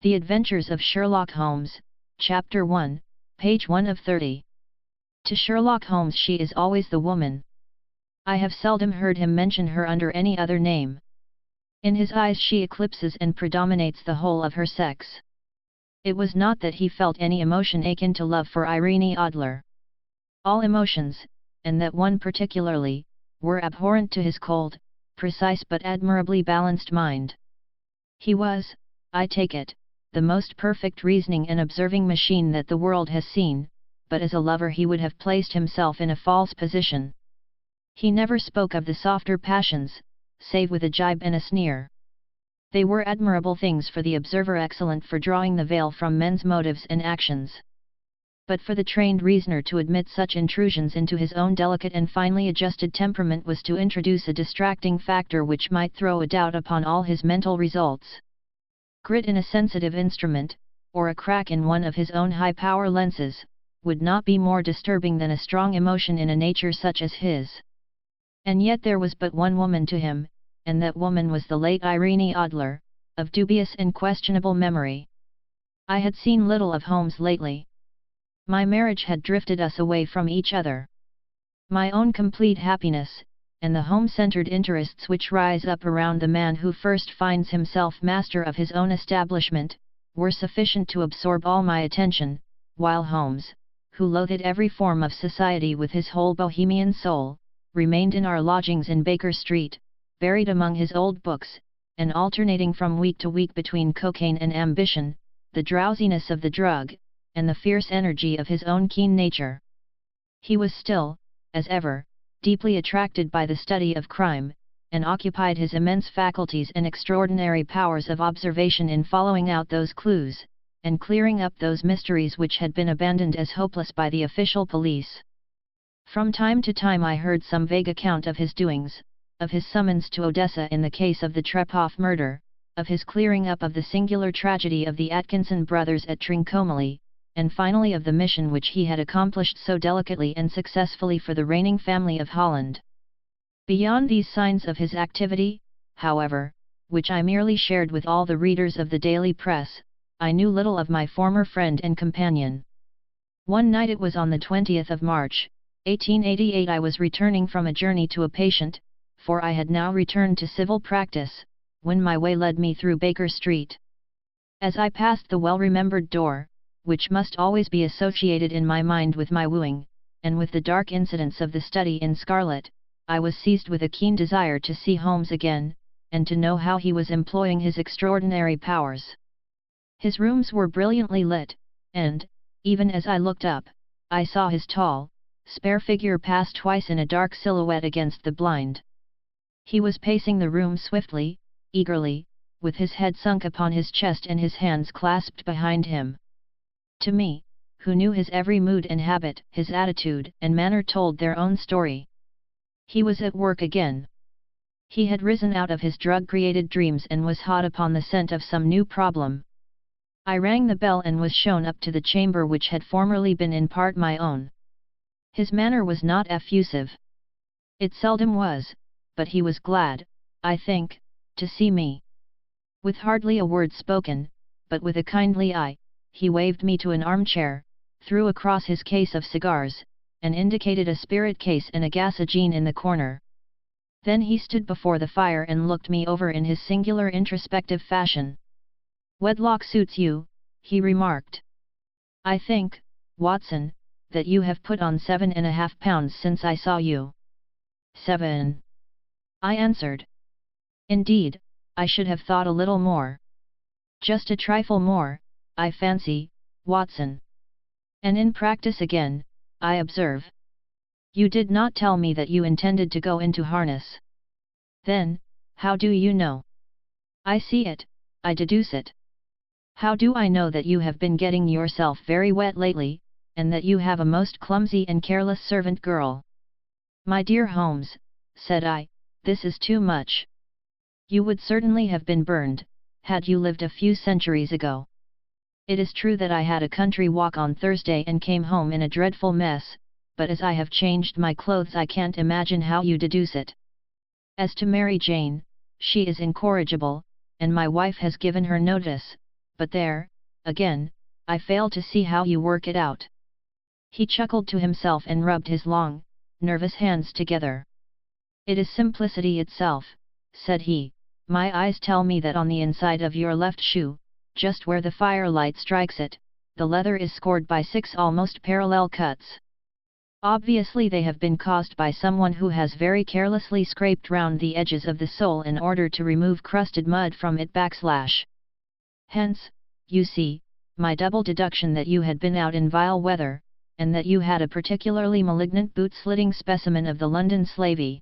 The Adventures of Sherlock Holmes, Chapter 1, page 1 of 30. To Sherlock Holmes she is always the woman. I have seldom heard him mention her under any other name. In his eyes she eclipses and predominates the whole of her sex. It was not that he felt any emotion akin to love for Irene Adler. All emotions, and that one particularly, were abhorrent to his cold, precise but admirably balanced mind. He was, I take it, the most perfect reasoning and observing machine that the world has seen, but as a lover he would have placed himself in a false position. He never spoke of the softer passions, save with a jibe and a sneer. They were admirable things for the observer, excellent for drawing the veil from men's motives and actions. But for the trained reasoner to admit such intrusions into his own delicate and finely adjusted temperament was to introduce a distracting factor which might throw a doubt upon all his mental results. Grit in a sensitive instrument, or a crack in one of his own high-power lenses, would not be more disturbing than a strong emotion in a nature such as his. And yet there was but one woman to him, and that woman was the late Irene Adler, of dubious and questionable memory. I had seen little of Holmes lately. My marriage had drifted us away from each other. My own complete happiness, and the home-centered interests which rise up around the man who first finds himself master of his own establishment, were sufficient to absorb all my attention, while Holmes, who loathed every form of society with his whole bohemian soul, remained in our lodgings in Baker Street, buried among his old books, and alternating from week to week between cocaine and ambition, the drowsiness of the drug, and the fierce energy of his own keen nature. He was still, as ever, deeply attracted by the study of crime, and occupied his immense faculties and extraordinary powers of observation in following out those clues, and clearing up those mysteries which had been abandoned as hopeless by the official police. From time to time I heard some vague account of his doings, of his summons to Odessa in the case of the Trepoff murder, of his clearing up of the singular tragedy of the Atkinson brothers at Trincomalee, and finally of the mission which he had accomplished so delicately and successfully for the reigning family of Holland. Beyond these signs of his activity, however, which I merely shared with all the readers of the daily press, I knew little of my former friend and companion. One night, it was on the 20th of March, 1888, I was returning from a journey to a patient, for I had now returned to civil practice, when my way led me through Baker Street. As I passed the well-remembered door, which must always be associated in my mind with my wooing, and with the dark incidents of the study in scarlet, I was seized with a keen desire to see Holmes again, and to know how he was employing his extraordinary powers. His rooms were brilliantly lit, and, even as I looked up, I saw his tall, spare figure pass twice in a dark silhouette against the blind. He was pacing the room swiftly, eagerly, with his head sunk upon his chest and his hands clasped behind him. To me, who knew his every mood and habit, his attitude and manner told their own story. He was at work again. He had risen out of his drug-created dreams and was hot upon the scent of some new problem. I rang the bell and was shown up to the chamber which had formerly been in part my own. His manner was not effusive. It seldom was, but he was glad, I think, to see me. With hardly a word spoken, but with a kindly eye, he waved me to an armchair, threw across his case of cigars, and indicated a spirit case and a gasogene in the corner. Then he stood before the fire and looked me over in his singular introspective fashion. "Wedlock suits you," he remarked. "I think, Watson, that you have put on 7.5 pounds since I saw you." 7. I answered. "Indeed, I should have thought a little more." "Just a trifle more, I fancy, Watson." "And in practice again, I observe. You did not tell me that you intended to go into harness." "Then, how do you know?" "I see it, I deduce it." "How do I know that you have been getting yourself very wet lately, and that you have a most clumsy and careless servant girl?" "My dear Holmes," said I, "this is too much. You would certainly have been burned, had you lived a few centuries ago. It is true that I had a country walk on Thursday and came home in a dreadful mess, but as I have changed my clothes I can't imagine how you deduce it. As to Mary Jane, she is incorrigible, and my wife has given her notice, but there, again, I fail to see how you work it out." He chuckled to himself and rubbed his long, nervous hands together. "It is simplicity itself," said he. "My eyes tell me that on the inside of your left shoe, just where the firelight strikes it, the leather is scored by 6 almost parallel cuts. Obviously they have been caused by someone who has very carelessly scraped round the edges of the sole in order to remove crusted mud from it /. Hence, you see, my double deduction that you had been out in vile weather, and that you had a particularly malignant boot-slitting specimen of the London slavey.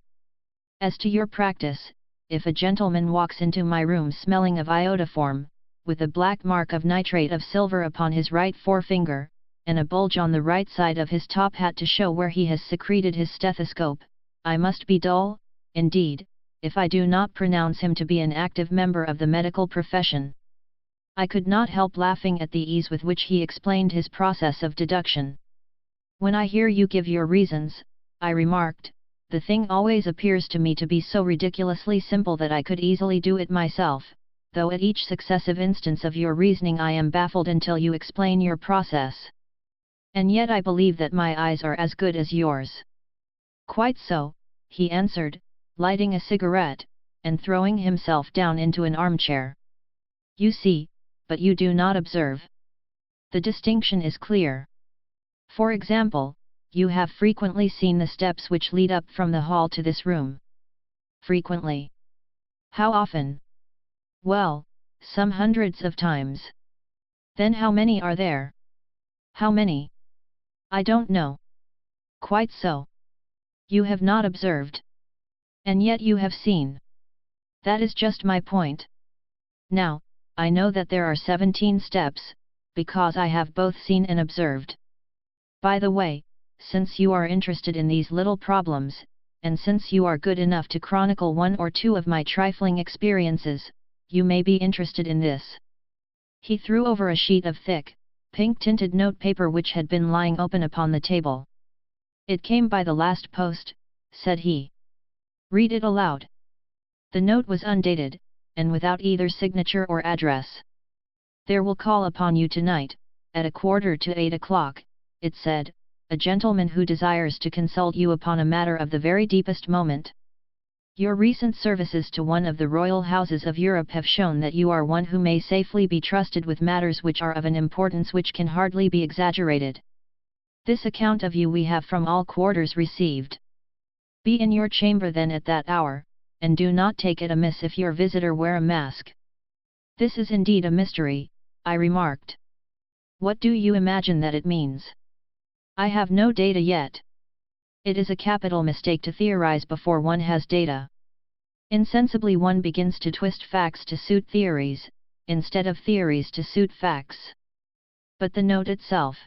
As to your practice, if a gentleman walks into my room smelling of iodoform, with a black mark of nitrate of silver upon his right forefinger, and a bulge on the right side of his top hat to show where he has secreted his stethoscope, I must be dull, indeed, if I do not pronounce him to be an active member of the medical profession." I could not help laughing at the ease with which he explained his process of deduction. "When I hear you give your reasons," I remarked, "the thing always appears to me to be so ridiculously simple that I could easily do it myself, though at each successive instance of your reasoning I am baffled until you explain your process. And yet I believe that my eyes are as good as yours." "Quite so," he answered, lighting a cigarette, and throwing himself down into an armchair. "You see, but you do not observe. The distinction is clear. For example, you have frequently seen the steps which lead up from the hall to this room." "Frequently." "How often?" "Well, some hundreds of times." "Then how many are there?" "How many? I don't know." "Quite so. You have not observed. And yet you have seen. That is just my point. Now, I know that there are 17 steps, because I have both seen and observed. By the way, since you are interested in these little problems, and since you are good enough to chronicle 1 or 2 of my trifling experiences, you may be interested in this." He threw over a sheet of thick, pink-tinted notepaper which had been lying open upon the table. "It came by the last post," said he. "Read it aloud." The note was undated, and without either signature or address. "There will call upon you tonight, at 7:45, it said, "a gentleman who desires to consult you upon a matter of the very deepest moment. Your recent services to one of the royal houses of Europe have shown that you are one who may safely be trusted with matters which are of an importance which can hardly be exaggerated. This account of you we have from all quarters received. Be in your chamber then at that hour, and do not take it amiss if your visitor wear a mask." "This is indeed a mystery," I remarked. "What do you imagine that it means?" "I have no data yet." "It is a capital mistake to theorize before one has data. Insensibly one begins to twist facts to suit theories, instead of theories to suit facts." "But the note itself?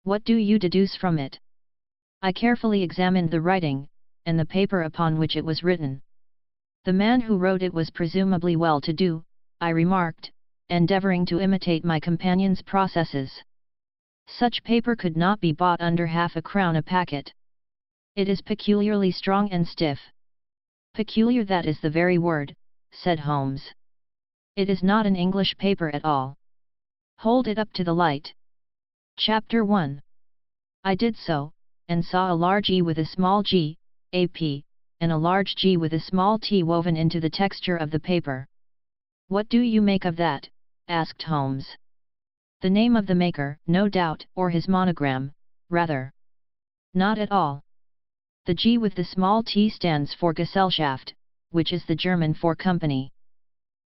What do you deduce from it?" I carefully examined the writing, and the paper upon which it was written. "The man who wrote it was presumably well-to-do," I remarked, endeavoring to imitate my companion's processes. "Such paper could not be bought under £0.50 a packet. It is peculiarly strong and stiff." "Peculiar, that is the very word," said Holmes. "It is not an English paper at all. Hold it up to the light." Chapter 1. I did so, and saw a large E with a small g, a P, and a large G with a small t woven into the texture of the paper. "What do you make of that?" asked Holmes. "The name of the maker, no doubt, or his monogram, rather." "Not at all. The G with the small t stands for Gesellschaft, which is the German for company.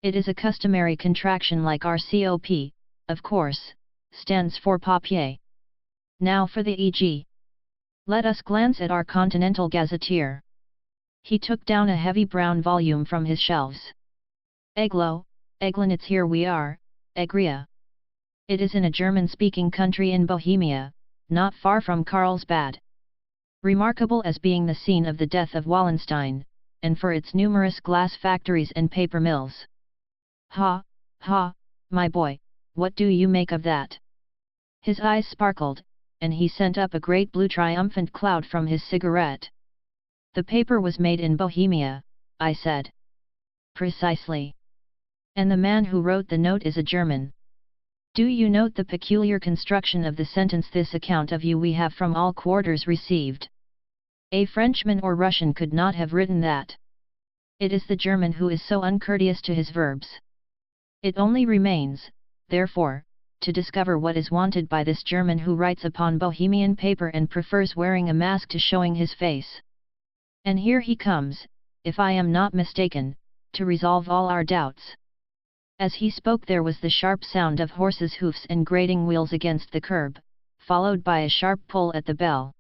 It is a customary contraction like RCOP, of course, stands for papier. Now for the EG. Let us glance at our Continental Gazetteer." He took down a heavy brown volume from his shelves. "Eglo, Eglinitz, here we are, Egria. It is in a German-speaking country in Bohemia, not far from Carlsbad. Remarkable as being the scene of the death of Wallenstein, and for its numerous glass factories and paper mills. Ha, ha, my boy, what do you make of that?" His eyes sparkled, and he sent up a great blue triumphant cloud from his cigarette. "The paper was made in Bohemia," I said. "Precisely. And the man who wrote the note is a German. Do you note the peculiar construction of the sentence? This account of you we have from all quarters received. A Frenchman or Russian could not have written that. It is the German who is so uncourteous to his verbs. It only remains, therefore, to discover what is wanted by this German who writes upon Bohemian paper and prefers wearing a mask to showing his face. And here he comes, if I am not mistaken, to resolve all our doubts. As he spoke there was the sharp sound of horses' hoofs and grating wheels against the curb, followed by a sharp pull at the bell.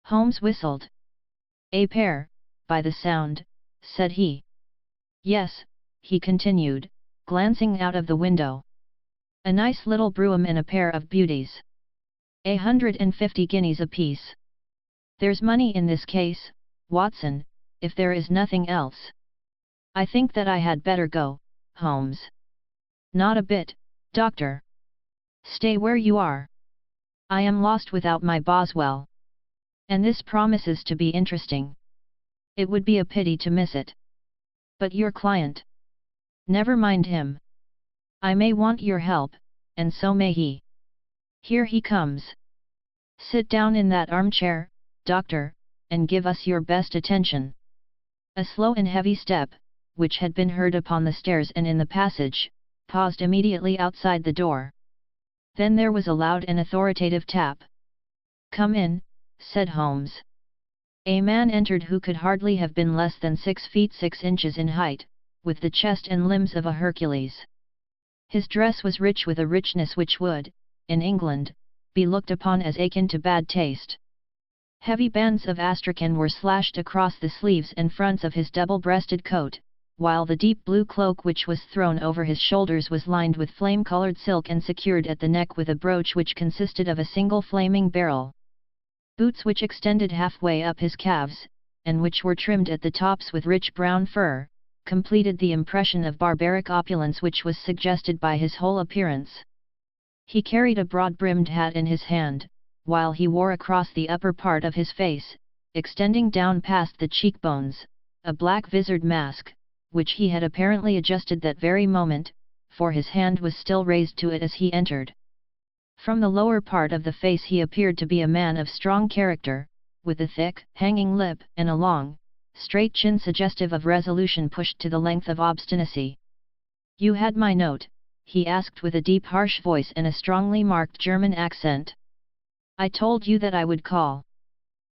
Holmes whistled. "A pair, by the sound," said he. "Yes," he continued, glancing out of the window. "A nice little brougham and a pair of beauties. 150 guineas apiece. There's money in this case, Watson, if there is nothing else. I think that I had better go, Holmes." "Not a bit, Doctor. Stay where you are. I am lost without my Boswell. And this promises to be interesting. It would be a pity to miss it. But your client? Never mind him. I may want your help, and so may he. Here he comes. Sit down in that armchair, Doctor, and give us your best attention." A slow and heavy step, which had been heard upon the stairs and in the passage, paused immediately outside the door. Then there was a loud and authoritative tap. "Come in," said Holmes. A man entered who could hardly have been less than 6 feet 6 inches in height, with the chest and limbs of a Hercules. His dress was rich with a richness which would, in England, be looked upon as akin to bad taste. Heavy bands of astrakhan were slashed across the sleeves and fronts of his double-breasted coat, while the deep blue cloak which was thrown over his shoulders was lined with flame-colored silk and secured at the neck with a brooch which consisted of a single flaming beryl. Boots which extended halfway up his calves, and which were trimmed at the tops with rich brown fur, completed the impression of barbaric opulence which was suggested by his whole appearance. He carried a broad-brimmed hat in his hand, while he wore across the upper part of his face, extending down past the cheekbones, a black visored mask, which he had apparently adjusted that very moment, for his hand was still raised to it as he entered. From the lower part of the face he appeared to be a man of strong character, with a thick, hanging lip and a long, straight chin suggestive of resolution pushed to the length of obstinacy. "You had my note?" he asked with a deep harsh voice and a strongly marked German accent. "I told you that I would call."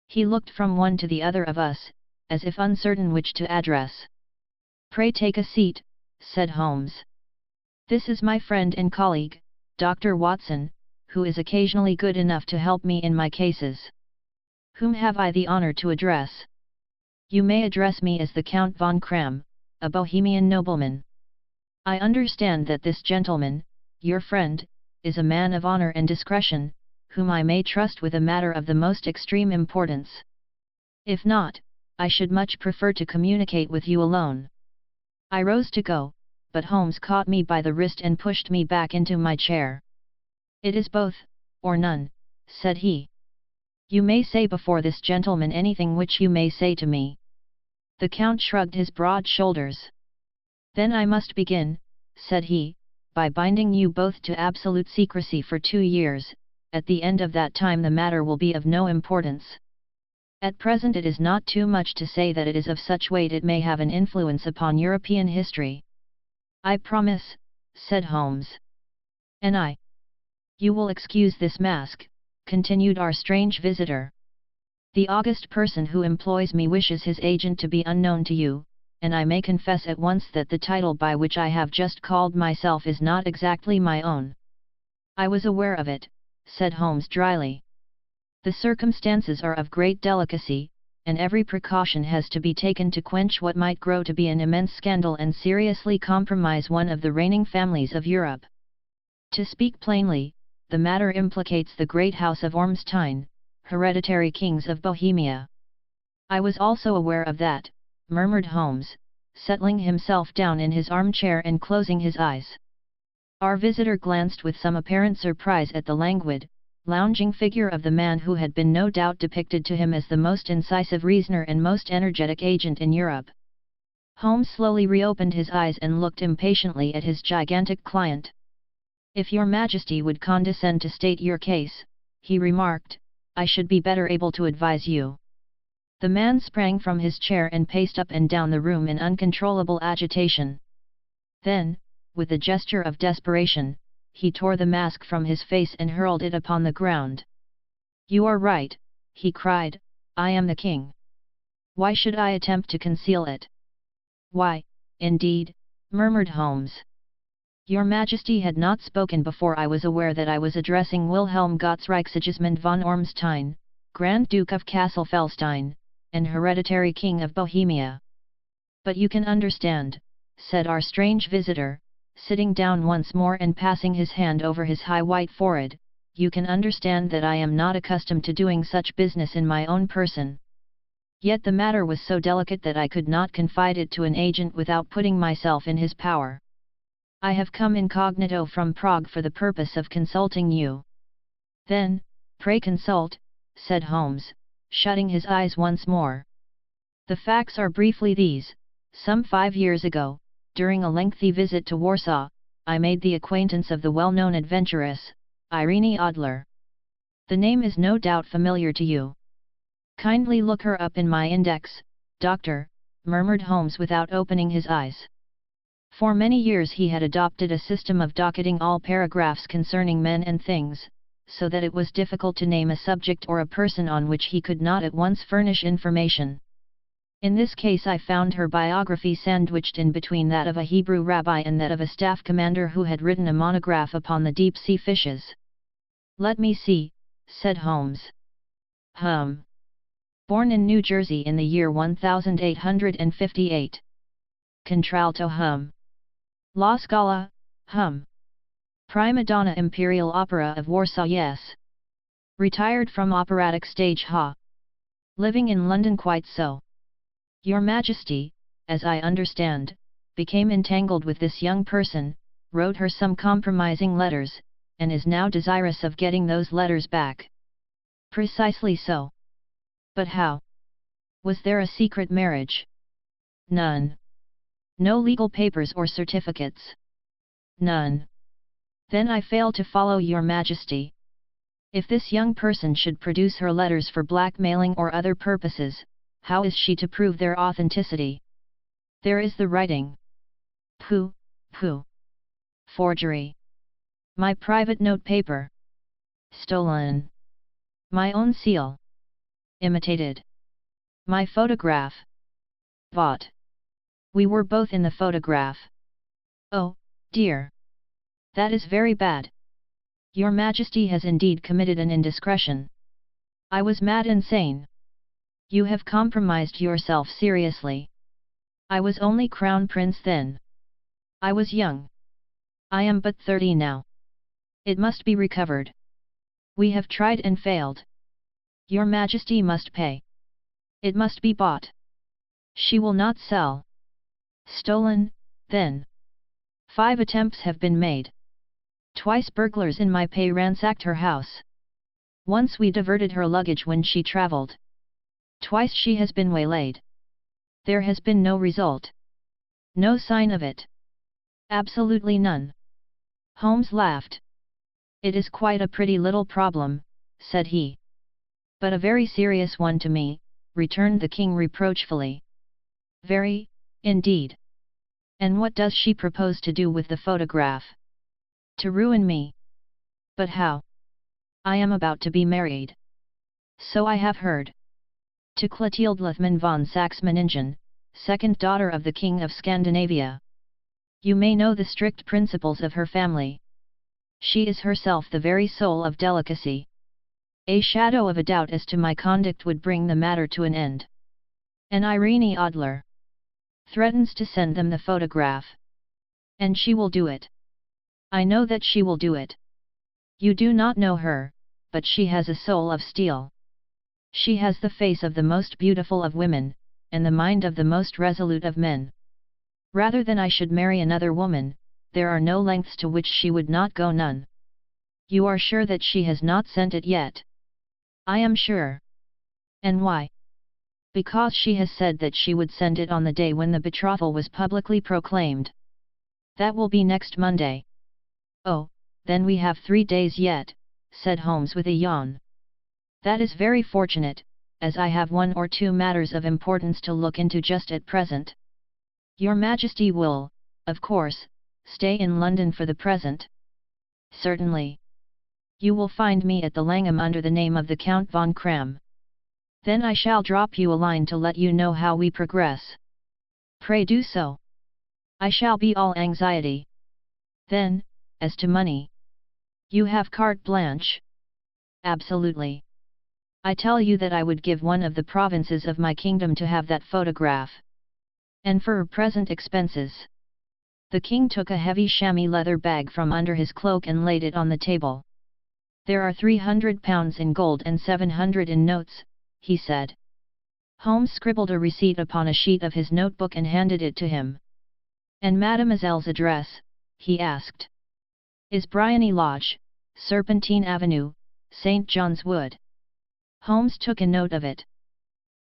He looked from one to the other of us, as if uncertain which to address. "Pray take a seat," said Holmes. "This is my friend and colleague, Dr. Watson, who is occasionally good enough to help me in my cases. Whom have I the honor to address?" "You may address me as the Count von Kram, a Bohemian nobleman. I understand that this gentleman, your friend, is a man of honor and discretion, whom I may trust with a matter of the most extreme importance. If not, I should much prefer to communicate with you alone." I rose to go, but Holmes caught me by the wrist and pushed me back into my chair. "It is both, or none," said he. "You may say before this gentleman anything which you may say to me." The Count shrugged his broad shoulders. "Then I must begin," said he, "by binding you both to absolute secrecy for 2 years, at the end of that time the matter will be of no importance. At present it is not too much to say that it is of such weight it may have an influence upon European history." "I promise," said Holmes. "And I. You will excuse this mask," continued our strange visitor. "The august person who employs me wishes his agent to be unknown to you, and I may confess at once that the title by which I have just called myself is not exactly my own." "I was aware of it," said Holmes dryly. "The circumstances are of great delicacy, and every precaution has to be taken to quench what might grow to be an immense scandal and seriously compromise one of the reigning families of Europe. To speak plainly, the matter implicates the great house of Ormstein, hereditary kings of Bohemia." "I was also aware of that," murmured Holmes, settling himself down in his armchair and closing his eyes. Our visitor glanced with some apparent surprise at the languid, lounging figure of the man who had been no doubt depicted to him as the most incisive reasoner and most energetic agent in Europe. Holmes slowly reopened his eyes and looked impatiently at his gigantic client. If your Majesty would condescend to state your case, he remarked, I should be better able to advise you. The man sprang from his chair and paced up and down the room in uncontrollable agitation. Then, with a gesture of desperation, he tore the mask from his face and hurled it upon the ground. You are right, he cried, I am the king. Why should I attempt to conceal it? Why, indeed, murmured Holmes. Your Majesty had not spoken before I was aware that I was addressing Wilhelm Gottsreichsigismund von Ormstein, Grand Duke of Kassel-Felstein, and hereditary King of Bohemia. But you can understand, said our strange visitor, sitting down once more and passing his hand over his high white forehead, you can understand that I am not accustomed to doing such business in my own person. Yet the matter was so delicate that I could not confide it to an agent without putting myself in his power. I have come incognito from Prague for the purpose of consulting you. Then, pray consult, said Holmes, shutting his eyes once more. The facts are briefly these: some 5 years ago, during a lengthy visit to Warsaw, I made the acquaintance of the well-known adventuress, Irene Adler. The name is no doubt familiar to you. Kindly look her up in my index, doctor, murmured Holmes without opening his eyes. For many years he had adopted a system of docketing all paragraphs concerning men and things, so that it was difficult to name a subject or a person on which he could not at once furnish information. In this case I found her biography sandwiched in between that of a Hebrew rabbi and that of a staff commander who had written a monograph upon the deep-sea fishes. Let me see, said Holmes. Born in New Jersey in the year 1858. Contralto La Scala, Prima donna Imperial Opera of Warsaw yes. Retired from operatic stage Living in London quite so. Your Majesty, as I understand, became entangled with this young person, wrote her some compromising letters, and is now desirous of getting those letters back. Precisely so. But how? Was there a secret marriage? None. No legal papers or certificates? None. Then I fail to follow your Majesty. If this young person should produce her letters for blackmailing or other purposes, how is she to prove their authenticity? There is the writing. Pooh, pooh. Forgery. My private note paper. Stolen. My own seal. Imitated. My photograph. Bought. We were both in the photograph. Oh, dear. That is very bad. Your Majesty has indeed committed an indiscretion. I was mad and sane. You have compromised yourself seriously. I was only Crown Prince then. I was young. I am but 30 now. It must be recovered. We have tried and failed. Your Majesty must pay. It must be bought. She will not sell. Stolen, then. 5 attempts have been made. Twice burglars in my pay ransacked her house. Once we diverted her luggage when she travelled. Twice she has been waylaid. There has been no result. No sign of it. Absolutely none. Holmes laughed. It is quite a pretty little problem, said he. But a very serious one to me, returned the king reproachfully. Very, indeed. And what does she propose to do with the photograph? To ruin me. But how? I am about to be married. So I have heard. To Clotilde Lethmann von Saxe-Meiningen, second daughter of the King of Scandinavia. You may know the strict principles of her family. She is herself the very soul of delicacy. A shadow of a doubt as to my conduct would bring the matter to an end. And Irene Adler threatens to send them the photograph. And she will do it. I know that she will do it. You do not know her, but she has a soul of steel. She has the face of the most beautiful of women, and the mind of the most resolute of men. Rather than I should marry another woman, there are no lengths to which she would not go, none. You are sure that she has not sent it yet? I am sure. And why? Because she has said that she would send it on the day when the betrothal was publicly proclaimed. That will be next Monday. Oh, Then we have 3 days yet, said Holmes with a yawn. That is very fortunate, as I have 1 or 2 matters of importance to look into just at present. Your Majesty will, of course, stay in London for the present. Certainly. You will find me at the Langham under the name of the Count von Kram. Then I shall drop you a line to let you know how we progress. Pray do so. I shall be all anxiety. Then, as to money. You have carte blanche? Absolutely. I tell you that I would give one of the provinces of my kingdom to have that photograph. And for present expenses. The king took a heavy chamois leather bag from under his cloak and laid it on the table. There are £300 in gold and 700 in notes, he said. Holmes scribbled a receipt upon a sheet of his notebook and handed it to him. And Mademoiselle's address, he asked. Is Briony Lodge, Serpentine Avenue, St. John's Wood. Holmes took a note of it.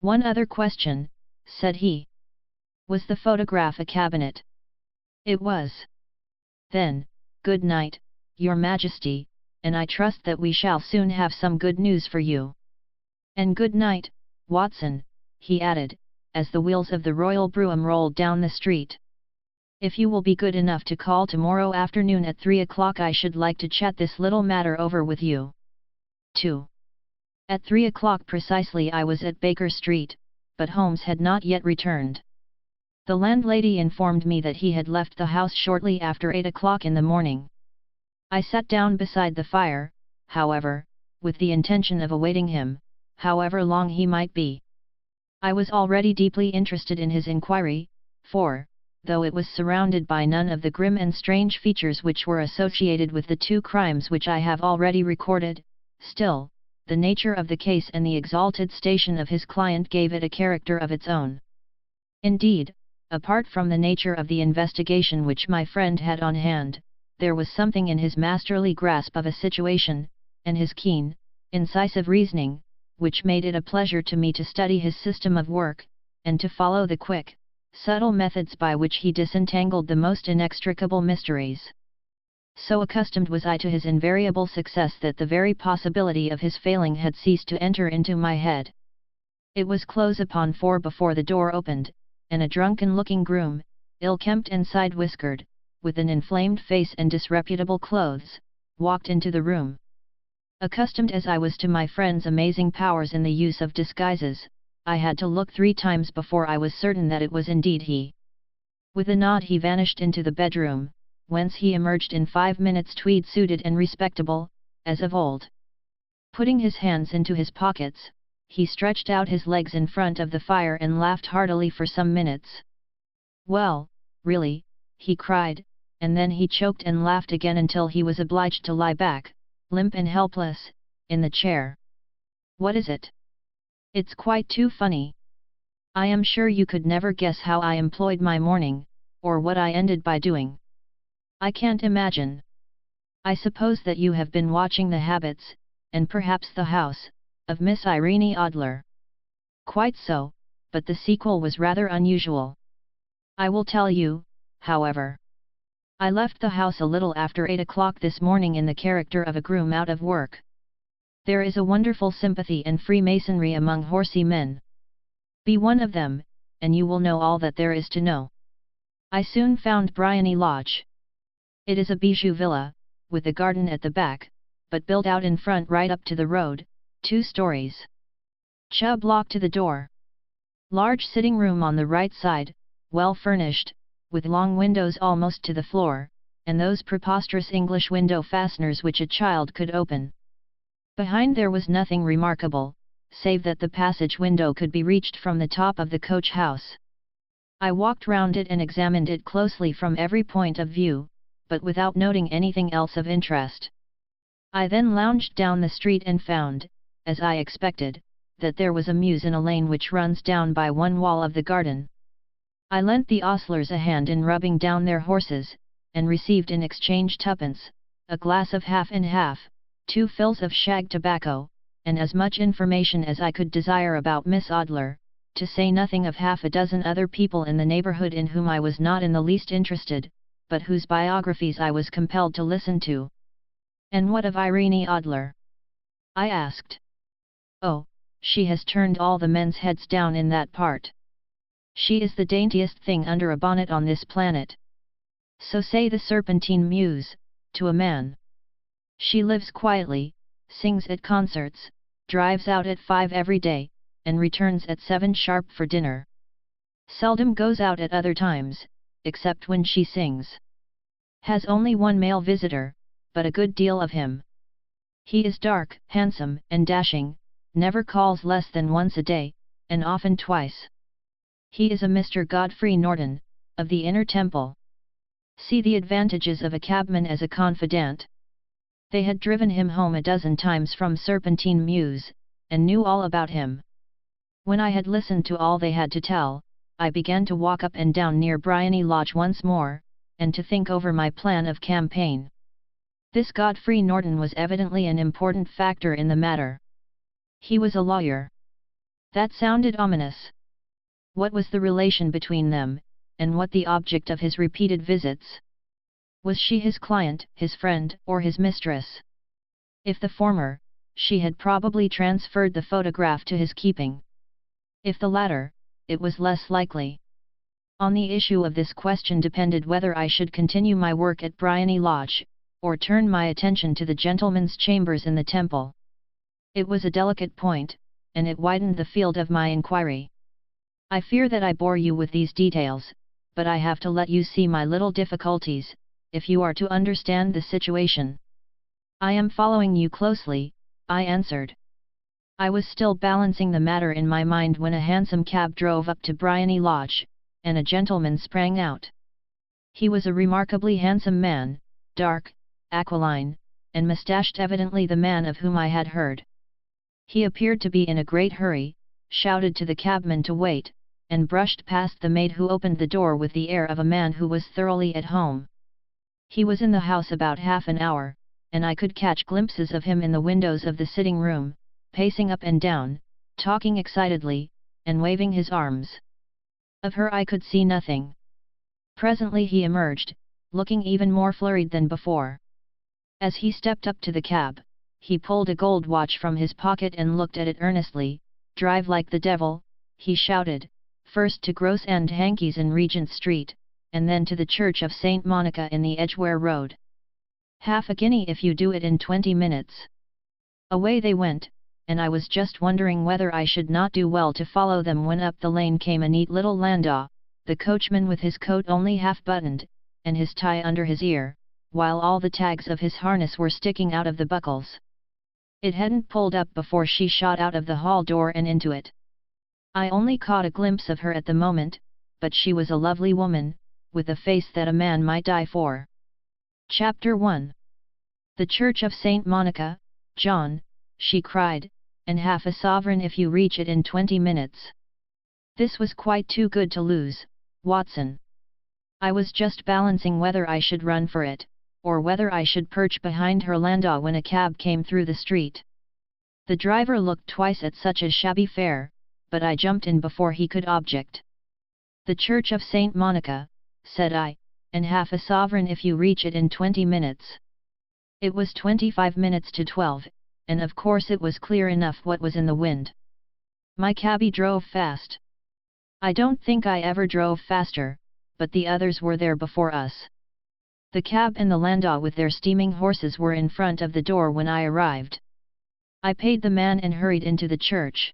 One other question, said he. Was the photograph a cabinet? It was. Then, good night, Your Majesty, and I trust that we shall soon have some good news for you. And good night, Watson, he added, as the wheels of the royal brougham rolled down the street. If you will be good enough to call tomorrow afternoon at 3 o'clock, I should like to chat this little matter over with you. 2. At 3 o'clock precisely I was at Baker Street, but Holmes had not yet returned. The landlady informed me that he had left the house shortly after 8 o'clock in the morning. I sat down beside the fire, however, with the intention of awaiting him, however long he might be. I was already deeply interested in his inquiry, for, though it was surrounded by none of the grim and strange features which were associated with the 2 crimes which I have already recorded, still, the nature of the case and the exalted station of his client gave it a character of its own. Indeed, apart from the nature of the investigation which my friend had on hand, there was something in his masterly grasp of a situation, and his keen, incisive reasoning, which made it a pleasure to me to study his system of work, and to follow the quick, subtle methods by which he disentangled the most inextricable mysteries. So accustomed was I to his invariable success that the very possibility of his failing had ceased to enter into my head. It was close upon 4 before the door opened, and a drunken-looking groom, ill-kempt and side-whiskered, with an inflamed face and disreputable clothes, walked into the room. Accustomed as I was to my friend's amazing powers in the use of disguises, I had to look 3 times before I was certain that it was indeed he. With a nod he vanished into the bedroom, whence he emerged in 5 minutes tweed-suited and respectable, as of old. Putting his hands into his pockets, he stretched out his legs in front of the fire and laughed heartily for some minutes. Well, really, he cried, and then he choked and laughed again until he was obliged to lie back, limp and helpless, in the chair. What is it? It's quite too funny. I am sure you could never guess how I employed my morning, or what I ended by doing. I can't imagine. I suppose that you have been watching the habits, and perhaps the house, of Miss Irene Adler. Quite so, but the sequel was rather unusual. I will tell you, however. I left the house a little after 8 o'clock this morning in the character of a groom out of work. There is a wonderful sympathy and freemasonry among horsey men. Be one of them, and you will know all that there is to know. I soon found Briony Lodge. It is a bijou villa, with a garden at the back, but built out in front right up to the road, 2 stories. Chubb lock to the door. Large sitting room on the right side, well furnished, with long windows almost to the floor, and those preposterous English window fasteners which a child could open. Behind there was nothing remarkable, save that the passage window could be reached from the top of the coach house. I walked round it and examined it closely from every point of view, but without noting anything else of interest. I then lounged down the street and found, as I expected, that there was a mews in a lane which runs down by one wall of the garden. I lent the ostlers a hand in rubbing down their horses, and received in exchange 2d, a glass of half and half, 2 fills of shag tobacco, and as much information as I could desire about Miss Adler, to say nothing of half a dozen other people in the neighbourhood in whom I was not in the least interested, but whose biographies I was compelled to listen to. And what of Irene Adler? I asked. Oh, she has turned all the men's heads down in that part. She is the daintiest thing under a bonnet on this planet. So say the Serpentine Muse, to a man. She lives quietly, sings at concerts, drives out at 5 every day, and returns at 7 sharp for dinner. Seldom goes out at other times, except when she sings. Has only one male visitor, but a good deal of him. He is dark, handsome, and dashing, never calls less than once a day, and often twice. He is a Mr. Godfrey Norton, of the Inner Temple. See the advantages of a cabman as a confidant. They had driven him home a dozen times from Serpentine Mews, and knew all about him. When I had listened to all they had to tell, I began to walk up and down near Bryony Lodge once more, and to think over my plan of campaign. This Godfrey Norton was evidently an important factor in the matter. He was a lawyer. That sounded ominous. What was the relation between them, and what the object of his repeated visits? Was she his client, his friend, or his mistress? If the former, she had probably transferred the photograph to his keeping. If the latter, it was less likely. On the issue of this question depended whether I should continue my work at Bryony Lodge, or turn my attention to the gentlemen's chambers in the temple. It was a delicate point, and it widened the field of my inquiry. I fear that I bore you with these details, but I have to let you see my little difficulties, if you are to understand the situation. I am following you closely, I answered. I was still balancing the matter in my mind when a hansom cab drove up to Bryony Lodge, and a gentleman sprang out. He was a remarkably handsome man, dark, aquiline, and moustached, evidently the man of whom I had heard. He appeared to be in a great hurry, shouted to the cabman to wait, and brushed past the maid who opened the door with the air of a man who was thoroughly at home. He was in the house about half an hour, and I could catch glimpses of him in the windows of the sitting room, pacing up and down, talking excitedly, and waving his arms. Of her I could see nothing. Presently he emerged, looking even more flurried than before. As he stepped up to the cab, he pulled a gold watch from his pocket and looked at it earnestly. "Drive like the devil," he shouted, "first to Gross and Hankey's in Regent Street, and then to the Church of St. Monica in the Edgware Road. Half a guinea if you do it in 20 minutes. Away they went, and I was just wondering whether I should not do well to follow them when up the lane came a neat little landau, the coachman with his coat only half buttoned, and his tie under his ear, while all the tags of his harness were sticking out of the buckles. It hadn't pulled up before she shot out of the hall door and into it. I only caught a glimpse of her at the moment, but she was a lovely woman, with a face that a man might die for. Chapter 1. The Church of St. Monica, John, she cried, and half a sovereign if you reach it in 20 minutes. This was quite too good to lose, Watson. I was just balancing whether I should run for it, or whether I should perch behind her landau when a cab came through the street. The driver looked twice at such a shabby fare, but I jumped in before he could object. "The Church of St. Monica," said I, "and half a sovereign if you reach it in 20 minutes. It was 25 minutes to 12, and of course it was clear enough what was in the wind. My cabby drove fast. I don't think I ever drove faster, but the others were there before us. The cab and the landau with their steaming horses were in front of the door when I arrived. I paid the man and hurried into the church.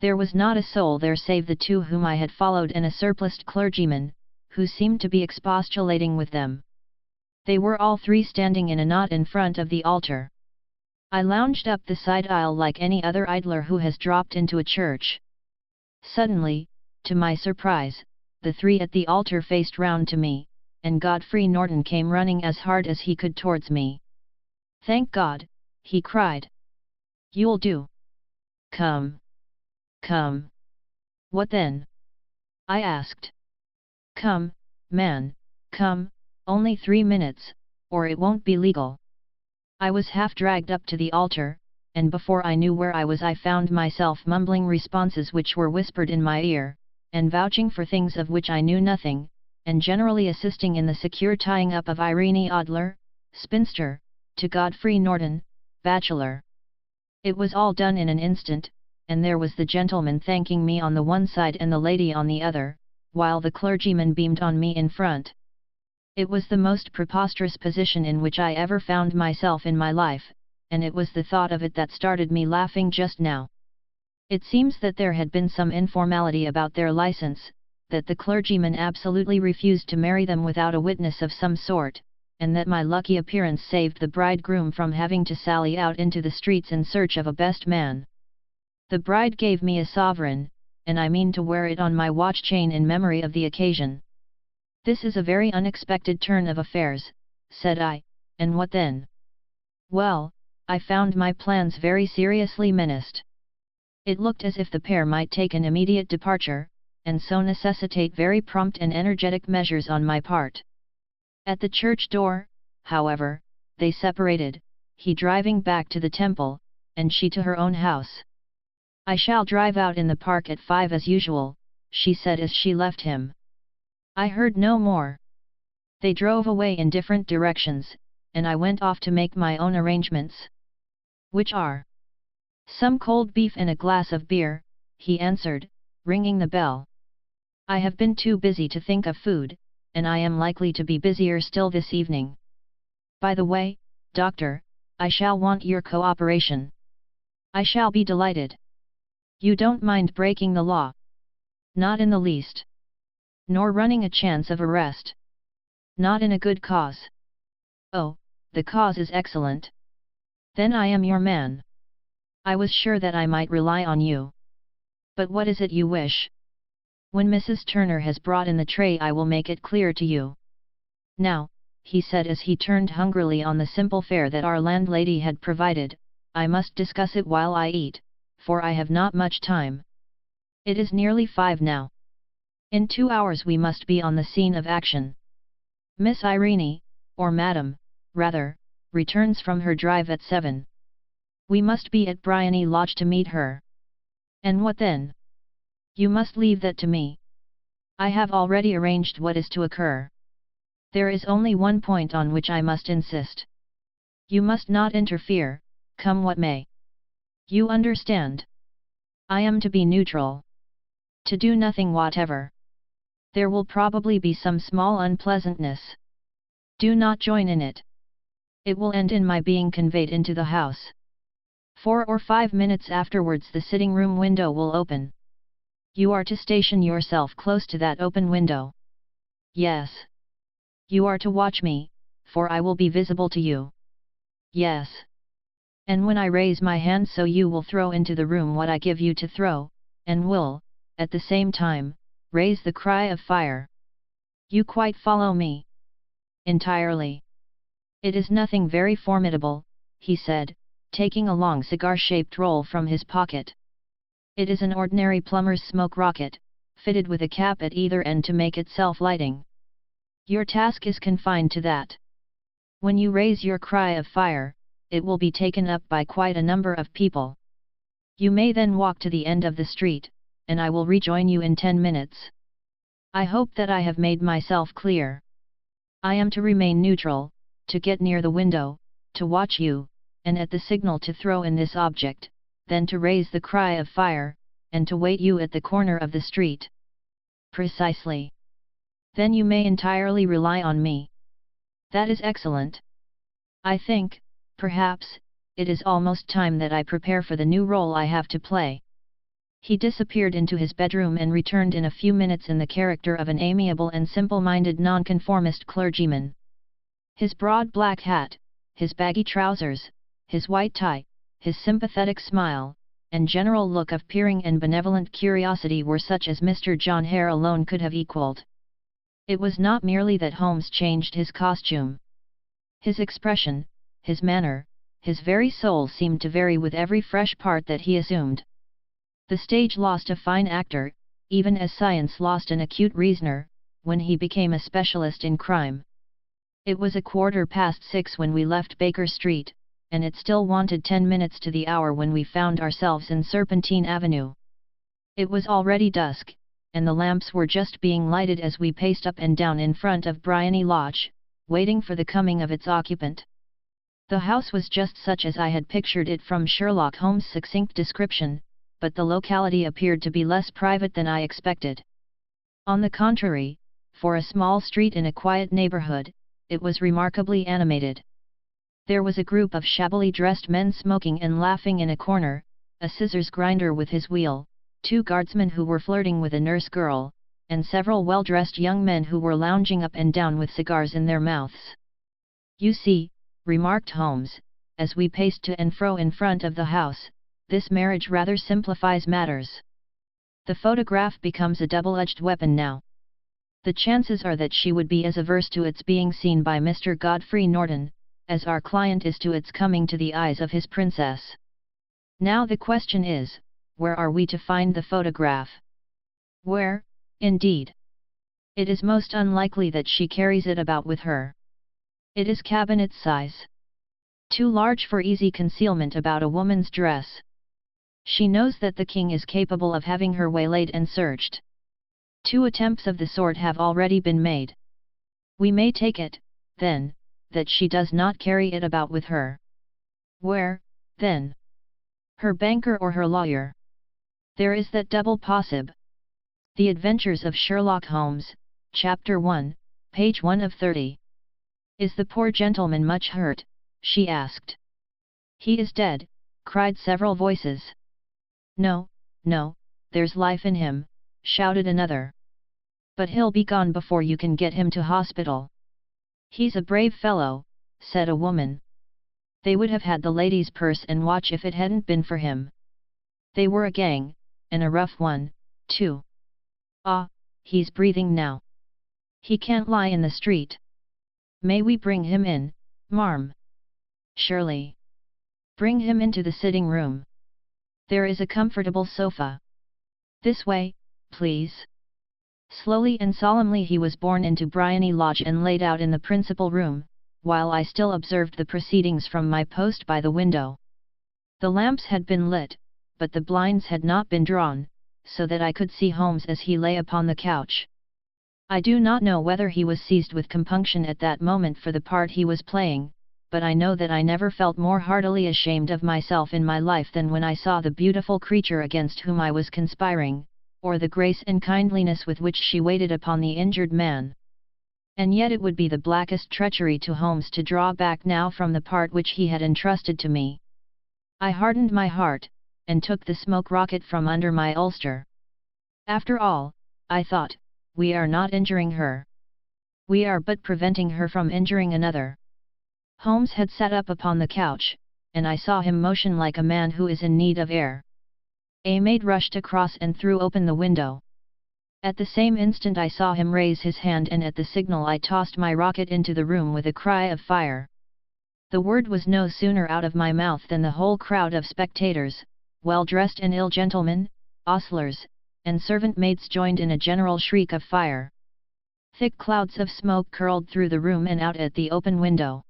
There was not a soul there save the two whom I had followed and a surpliced clergyman, who seemed to be expostulating with them. They were all three standing in a knot in front of the altar. I lounged up the side aisle like any other idler who has dropped into a church. Suddenly, to my surprise, the three at the altar faced round to me, and Godfrey Norton came running as hard as he could towards me. "Thank God," he cried. "You'll do. Come. Come." "What then?" I asked. "Come, man, come, only 3 minutes, or it won't be legal." I was half dragged up to the altar, and before I knew where I was I found myself mumbling responses which were whispered in my ear, and vouching for things of which I knew nothing, and generally assisting in the secure tying up of Irene Adler, spinster, To Godfrey Norton, bachelor. It was all done in an instant, and there was the gentleman thanking me on the one side and the lady on the other, while the clergyman beamed on me in front. It was the most preposterous position in which I ever found myself in my life, and it was the thought of it that started me laughing just now. It seems that there had been some informality about their license, that the clergyman absolutely refused to marry them without a witness of some sort, and that my lucky appearance saved the bridegroom from having to sally out into the streets in search of a best man. The bride gave me a sovereign, and I mean to wear it on my watch chain in memory of the occasion. This is a very unexpected turn of affairs, said I, and what then? Well, I found my plans very seriously menaced. It looked as if the pair might take an immediate departure, and so necessitate very prompt and energetic measures on my part. At the church door, however, they separated, he driving back to the temple, and she to her own house. I shall drive out in the park at 5 as usual, she said as she left him. I heard no more. They drove away in different directions, and I went off to make my own arrangements. Which are? Some cold beef and a glass of beer, he answered, ringing the bell. I have been too busy to think of food, and I am likely to be busier still this evening. By the way, doctor, I shall want your cooperation. I shall be delighted. You don't mind breaking the law? Not in the least. Nor running a chance of arrest? Not in a good cause. Oh, the cause is excellent. Then I am your man. I was sure that I might rely on you. But what is it you wish? When Mrs. Turner has brought in the tray I will make it clear to you. Now, he said as he turned hungrily on the simple fare that our landlady had provided, I must discuss it while I eat, for I have not much time. It is nearly 5 now. In 2 hours we must be on the scene of action. Miss Irene, or Madam, rather, returns from her drive at 7. We must be at Bryony Lodge to meet her. And what then? You must leave that to me. I have already arranged what is to occur. There is only one point on which I must insist. You must not interfere, come what may. You understand? I am to be neutral. To do nothing whatever. There will probably be some small unpleasantness. Do not join in it. It will end in my being conveyed into the house. 4 or 5 minutes afterwards the sitting room window will open. You are to station yourself close to that open window. Yes. You are to watch me, for I will be visible to you. Yes. And when I raise my hand so you will throw into the room what I give you to throw, and will, at the same time, raise the cry of fire. You quite follow me? Entirely. It is nothing very formidable, he said, taking a long cigar-shaped roll from his pocket. It is an ordinary plumber's smoke rocket, fitted with a cap at either end to make it self-lighting. Your task is confined to that. When you raise your cry of fire, it will be taken up by quite a number of people. You may then walk to the end of the street, and I will rejoin you in 10 minutes. I hope that I have made myself clear. I am to remain neutral, to get near the window, to watch you, and at the signal to throw in this object, then to raise the cry of fire, and to wait you at the corner of the street. Precisely. Then you may entirely rely on me. That is excellent. I think, perhaps, it is almost time that I prepare for the new role I have to play. He disappeared into his bedroom and returned in a few minutes in the character of an amiable and simple-minded nonconformist clergyman. His broad black hat, his baggy trousers, his white tie, his sympathetic smile, and general look of peering and benevolent curiosity were such as Mr. John Hare alone could have equalled. It was not merely that Holmes changed his costume. His expression, his manner, his very soul seemed to vary with every fresh part that he assumed. The stage lost a fine actor, even as science lost an acute reasoner, when he became a specialist in crime. It was 6:15 when we left Baker Street, and it still wanted 10 minutes to the hour when we found ourselves in Serpentine Avenue. It was already dusk, and the lamps were just being lighted as we paced up and down in front of Bryony Lodge, waiting for the coming of its occupant. The house was just such as I had pictured it from Sherlock Holmes' succinct description, but the locality appeared to be less private than I expected. On the contrary, for a small street in a quiet neighborhood, it was remarkably animated. There was a group of shabbily dressed men smoking and laughing in a corner, a scissors grinder with his wheel, 2 guardsmen who were flirting with a nurse girl, and several well-dressed young men who were lounging up and down with cigars in their mouths. "You see," remarked Holmes, as we paced to and fro in front of the house, "this marriage rather simplifies matters. The photograph becomes a double-edged weapon now. The chances are that she would be as averse to its being seen by Mr. Godfrey Norton, as our client is to its coming to the eyes of his princess. Now the question is, where are we to find the photograph? Where, indeed? It is most unlikely that she carries it about with her. It is cabinet size. Too large for easy concealment about a woman's dress. She knows that the king is capable of having her waylaid and searched. 2 attempts of the sort have already been made. We may take it, then, that she does not carry it about with her. Where, then? Her banker or her lawyer? There is that double possib. The Adventures of Sherlock Holmes, Chapter 1, page 1 of 30. "Is the poor gentleman much hurt?" she asked. "He is dead," cried several voices. "No, no, there's life in him," shouted another. "But he'll be gone before you can get him to hospital." "He's a brave fellow," said a woman. "They would have had the lady's purse and watch if it hadn't been for him. They were a gang, and a rough one, too. Ah, he's breathing now. He can't lie in the street. May we bring him in, marm?" "Surely. Bring him into the sitting room. There is a comfortable sofa. This way, please." Slowly and solemnly he was borne into Briony Lodge and laid out in the principal room, while I still observed the proceedings from my post by the window. The lamps had been lit, but the blinds had not been drawn, so that I could see Holmes as he lay upon the couch. I do not know whether he was seized with compunction at that moment for the part he was playing, but I know that I never felt more heartily ashamed of myself in my life than when I saw the beautiful creature against whom I was conspiring, or the grace and kindliness with which she waited upon the injured man. And yet it would be the blackest treachery to Holmes to draw back now from the part which he had entrusted to me. I hardened my heart, and took the smoke rocket from under my ulster. After all, I thought, we are not injuring her. We are but preventing her from injuring another. Holmes had sat up upon the couch, and I saw him motion like a man who is in need of air. A maid rushed across and threw open the window. At the same instant I saw him raise his hand, and at the signal I tossed my rocket into the room with a cry of fire. The word was no sooner out of my mouth than the whole crowd of spectators, well-dressed and ill gentlemen, ostlers, and servant maids joined in a general shriek of fire. Thick clouds of smoke curled through the room and out at the open window.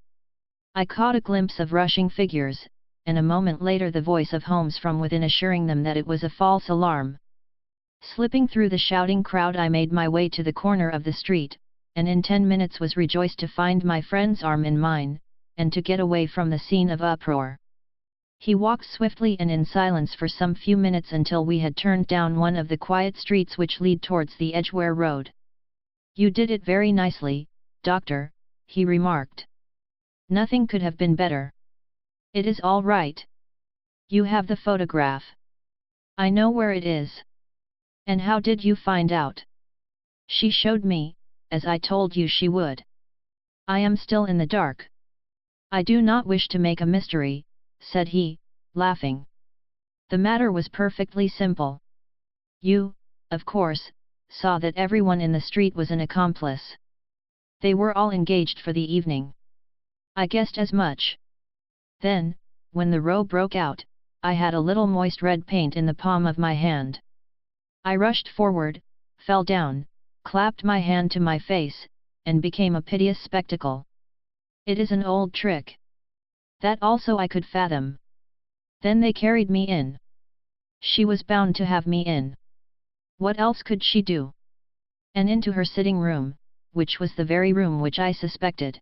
I caught a glimpse of rushing figures, and a moment later the voice of Holmes from within assuring them that it was a false alarm. Slipping through the shouting crowd I made my way to the corner of the street, and in 10 minutes was rejoiced to find my friend's arm in mine, and to get away from the scene of uproar. He walked swiftly and in silence for some few minutes until we had turned down one of the quiet streets which lead towards the Edgware Road. "You did it very nicely, Doctor," he remarked. "Nothing could have been better. It is all right. You have the photograph. I know where it is." "And how did you find out?" "She showed me, as I told you she would. I am still in the dark." "I do not wish to make a mystery," said he, laughing. "The matter was perfectly simple. You, of course, saw that everyone in the street was an accomplice. They were all engaged for the evening. I guessed as much. Then, when the row broke out, I had a little moist red paint in the palm of my hand. I rushed forward, fell down, clapped my hand to my face, and became a piteous spectacle. It is an old trick. That also I could fathom. Then they carried me in. She was bound to have me in. What else could she do? And into her sitting room, which was the very room which I suspected.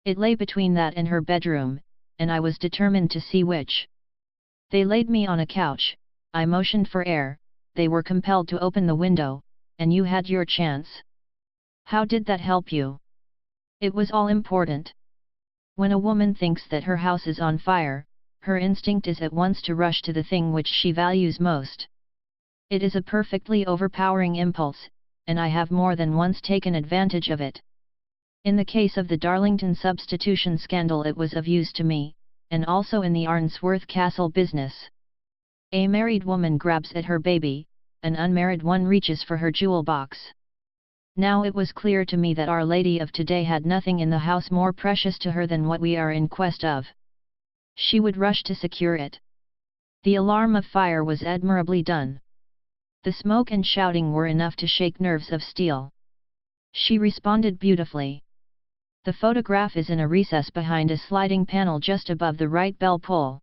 It lay between that and her bedroom, and I was determined to see which. They laid me on a couch, I motioned for air, they were compelled to open the window, and you had your chance. How did that help you? It was all important. When a woman thinks that her house is on fire, her instinct is at once to rush to the thing which she values most. It is a perfectly overpowering impulse, and I have more than once taken advantage of it. In the case of the Darlington substitution scandal it was of use to me, and also in the Arnsworth Castle business. A married woman grabs at her baby, an unmarried one reaches for her jewel box. Now it was clear to me that Our Lady of today had nothing in the house more precious to her than what we are in quest of. She would rush to secure it. The alarm of fire was admirably done. The smoke and shouting were enough to shake nerves of steel. She responded beautifully. The photograph is in a recess behind a sliding panel just above the right bell pull.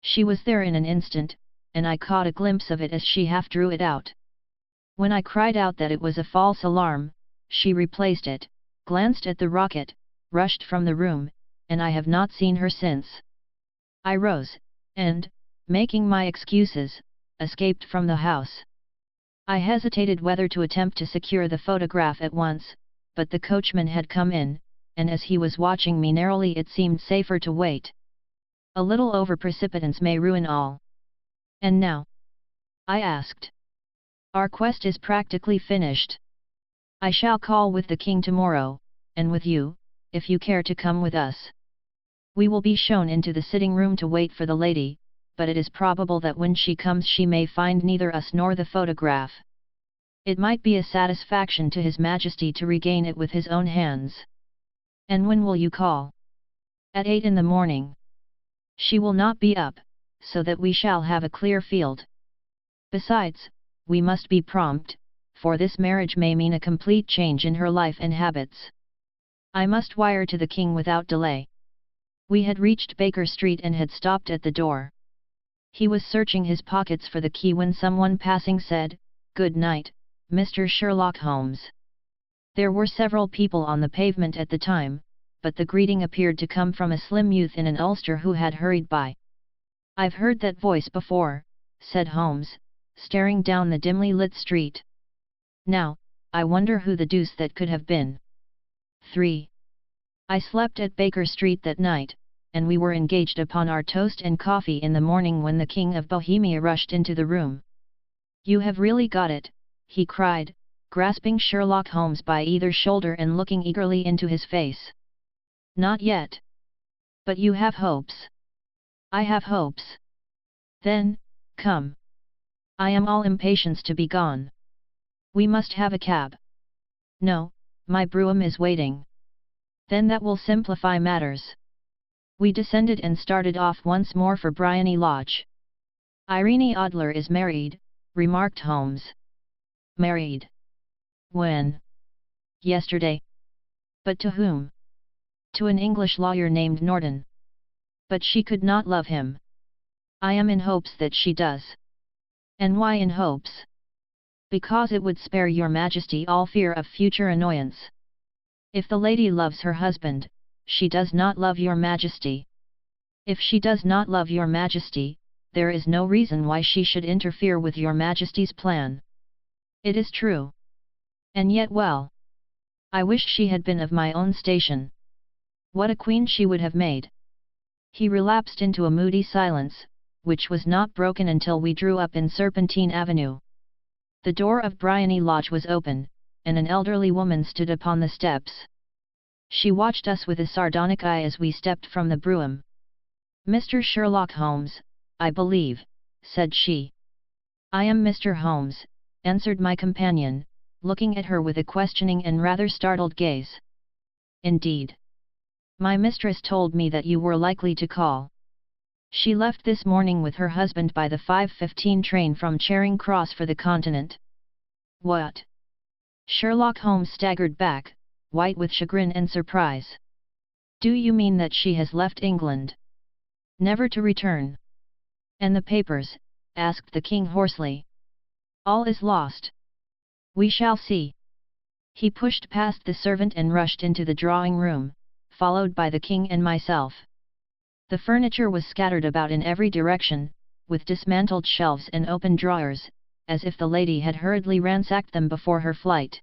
She was there in an instant, and I caught a glimpse of it as she half drew it out. When I cried out that it was a false alarm, she replaced it, glanced at the rocket, rushed from the room, and I have not seen her since. I rose, and, making my excuses, escaped from the house. I hesitated whether to attempt to secure the photograph at once, but the coachman had come in, and as he was watching me narrowly it seemed safer to wait. A little over-precipitance may ruin all. And now? I asked. Our quest is practically finished. I shall call with the king tomorrow, and with you, if you care to come with us. We will be shown into the sitting room to wait for the lady, but it is probable that when she comes she may find neither us nor the photograph. It might be a satisfaction to His Majesty to regain it with his own hands. And when will you call? At 8 in the morning. She will not be up, so that we shall have a clear field. Besides, we must be prompt, for this marriage may mean a complete change in her life and habits. I must wire to the king without delay. We had reached Baker Street and had stopped at the door. He was searching his pockets for the key when someone passing said, "Good night, Mr. Sherlock Holmes." There were several people on the pavement at the time, but the greeting appeared to come from a slim youth in an ulster who had hurried by. "I've heard that voice before," said Holmes, staring down the dimly lit street. "Now, I wonder who the deuce that could have been." 3. I slept at Baker Street that night, and we were engaged upon our toast and coffee in the morning when the King of Bohemia rushed into the room. "You have really got it," he cried, grasping Sherlock Holmes by either shoulder and looking eagerly into his face. "Not yet. But you have hopes." "I have hopes." "Then, come. I am all impatience to be gone." "We must have a cab." "No, my brougham is waiting." "Then that will simplify matters." We descended and started off once more for Briony Lodge. "Irene Adler is married," remarked Holmes. "Married? When?" "Yesterday." "But to whom?" "To an English lawyer named Norton." "But she could not love him." "I am in hopes that she does." "And why in hopes?" "Because it would spare your Majesty all fear of future annoyance. If the lady loves her husband, she does not love your Majesty. If she does not love your Majesty, there is no reason why she should interfere with your Majesty's plan." "It is true. And yet well. I wish she had been of my own station. What a queen she would have made." He relapsed into a moody silence, which was not broken until we drew up in Serpentine Avenue. The door of Briony Lodge was open, and an elderly woman stood upon the steps. She watched us with a sardonic eye as we stepped from the brougham. "Mr. Sherlock Holmes, I believe," said she. "I am Mr. Holmes," answered my companion, looking at her with a questioning and rather startled gaze. "Indeed. My mistress told me that you were likely to call. She left this morning with her husband by the 5:15 train from Charing Cross for the Continent." "What?" Sherlock Holmes staggered back, white with chagrin and surprise. "Do you mean that she has left England? Never to return?" "And the papers?" asked the king hoarsely. "All is lost." "We shall see." He pushed past the servant and rushed into the drawing room, followed by the king and myself. The furniture was scattered about in every direction, with dismantled shelves and open drawers, as if the lady had hurriedly ransacked them before her flight.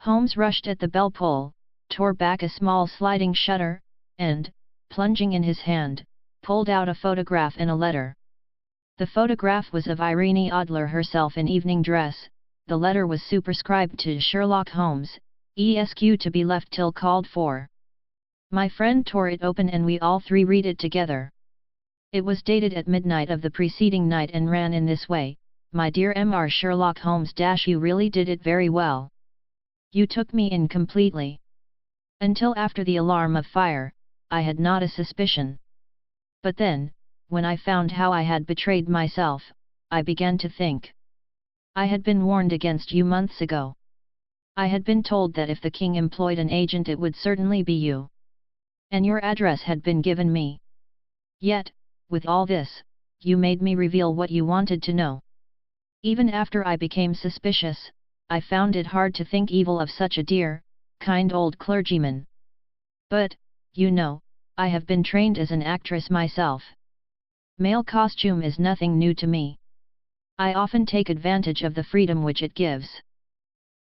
Holmes rushed at the bell pull, tore back a small sliding shutter, and, plunging in his hand, pulled out a photograph and a letter. The photograph was of Irene Adler herself in evening dress. The letter was superscribed to Sherlock Holmes, Esq to be left till called for. My friend tore it open and we all three read it together. It was dated at midnight of the preceding night and ran in this way: My dear Mr. Sherlock Holmes, you really did it very well. You took me in completely. Until after the alarm of fire, I had not a suspicion. But then, when I found how I had betrayed myself, I began to think. I had been warned against you months ago. I had been told that if the king employed an agent it would certainly be you. And your address had been given me. Yet, with all this, you made me reveal what you wanted to know. Even after I became suspicious, I found it hard to think evil of such a dear, kind old clergyman. But, you know, I have been trained as an actress myself. Male costume is nothing new to me. I often take advantage of the freedom which it gives.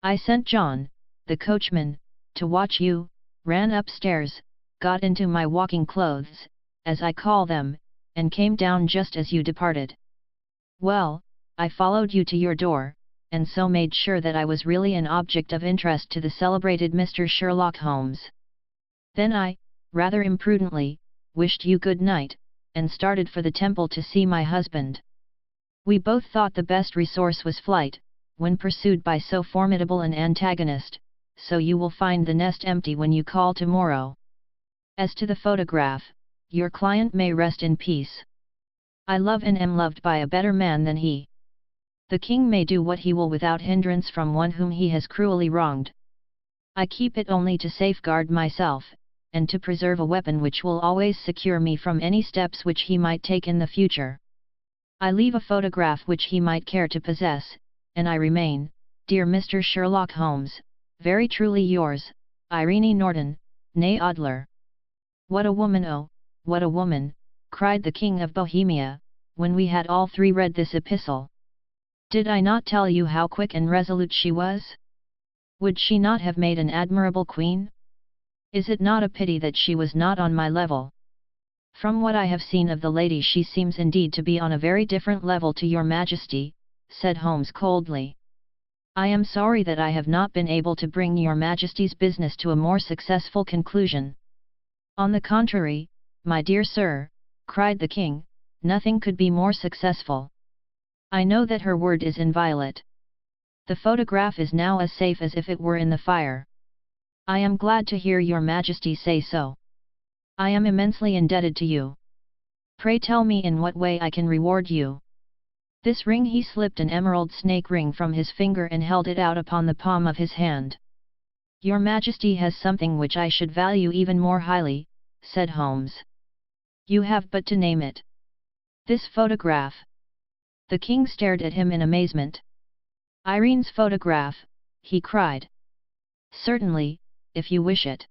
I sent John, the coachman, to watch you, ran upstairs, got into my walking clothes, as I call them, and came down just as you departed. Well, I followed you to your door, and so made sure that I was really an object of interest to the celebrated Mr. Sherlock Holmes. Then I, rather imprudently, wished you good night, and started for the temple to see my husband. We both thought the best resource was flight, when pursued by so formidable an antagonist, so you will find the nest empty when you call tomorrow. As to the photograph, your client may rest in peace. I love and am loved by a better man than he. The king may do what he will without hindrance from one whom he has cruelly wronged. I keep it only to safeguard myself, and to preserve a weapon which will always secure me from any steps which he might take in the future. I leave a photograph which he might care to possess, and I remain, dear Mr. Sherlock Holmes, very truly yours, Irene Norton, née Adler. What a woman, oh, what a woman, cried the King of Bohemia, when we had all three read this epistle. Did I not tell you how quick and resolute she was? Would she not have made an admirable queen? Is it not a pity that she was not on my level? From what I have seen of the lady she seems indeed to be on a very different level to your Majesty, said Holmes coldly. I am sorry that I have not been able to bring your Majesty's business to a more successful conclusion. On the contrary, my dear sir, cried the king, nothing could be more successful. I know that her word is inviolate. The photograph is now as safe as if it were in the fire. I am glad to hear your Majesty say so. I am immensely indebted to you. Pray tell me in what way I can reward you. This ring. He slipped an emerald snake ring from his finger and held it out upon the palm of his hand. Your Majesty has something which I should value even more highly, said Holmes. You have but to name it. This photograph. The king stared at him in amazement. Irene's photograph, he cried. Certainly, if you wish it.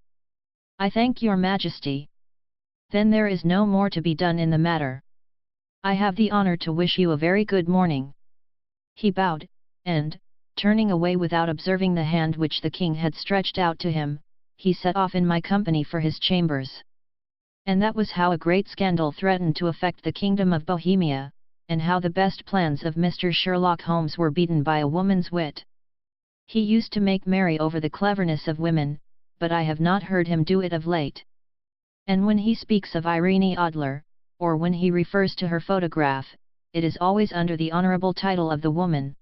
I thank your Majesty. Then there is no more to be done in the matter. I have the honor to wish you a very good morning. He bowed, and, turning away without observing the hand which the king had stretched out to him, he set off in my company for his chambers. And that was how a great scandal threatened to affect the kingdom of Bohemia, and how the best plans of Mr. Sherlock Holmes were beaten by a woman's wit. He used to make merry over the cleverness of women, but I have not heard him do it of late. And when he speaks of Irene Adler, or when he refers to her photograph, it is always under the honorable title of the woman.